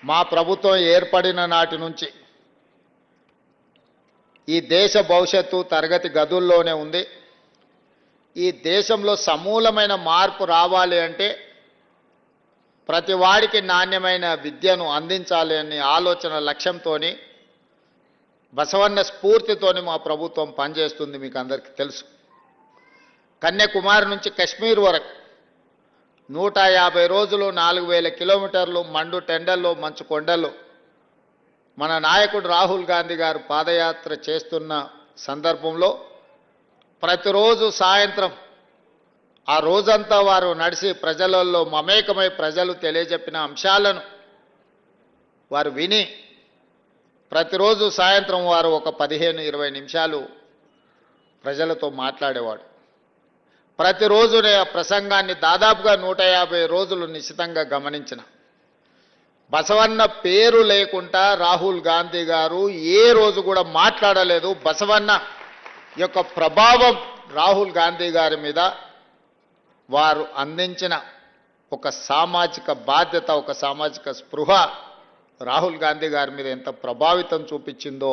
మా ప్రభుత్వం ఏర్పడిన నాటి నుంచి ఈ దేశ భవిష్యత్తు తరగతి గదుల్లోనే ఉంది. ఈ దేశంలో సమూలమైన మార్పు రావాలి అంటే ప్రతి వాడికి నాణ్యమైన విద్యను అందించాలి అనే ఆలోచన లక్ష్యంతోని బసవన్న స్ఫూర్తితోని మా ప్రభుత్వం పనిచేస్తుంది. మీకు అందరికీ తెలుసు. కన్యాకుమారి నుంచి కశ్మీర్ వరకు 150 రోజులు 4000 కిలోమీటర్లు మండు టెండల్లో మంచు కొండల్లో మన నాయకుడు రాహుల్ గాంధీ గారు పాదయాత్ర చేస్తున్న సందర్భంలో ప్రతిరోజు సాయంత్రం ఆ రోజంతా వారు నడిచి ప్రజలలో మమేకమై ప్రజలు తెలియజెప్పిన అంశాలను వారు విని ప్రతిరోజు సాయంత్రం వారు ఒక 15-20 నిమిషాలు ప్రజలతో మాట్లాడేవాడు. ప్రతిరోజు ఆ ప్రసంగాన్ని దాదాపుగా 150 రోజులు నిశితంగా గమనించిన బసవన్న పేరు లేకుండా రాహుల్ గాంధీ గారు ఏ రోజు కూడా మాట్లాడలేదు. బసవన్న యొక్క ప్రభావం రాహుల్ గాంధీ గారి మీద వారు అందించిన ఒక సామాజిక బాధ్యత, ఒక సామాజిక స్పృహ రాహుల్ గాంధీ గారి మీద ఎంత ప్రభావితం చూపించిందో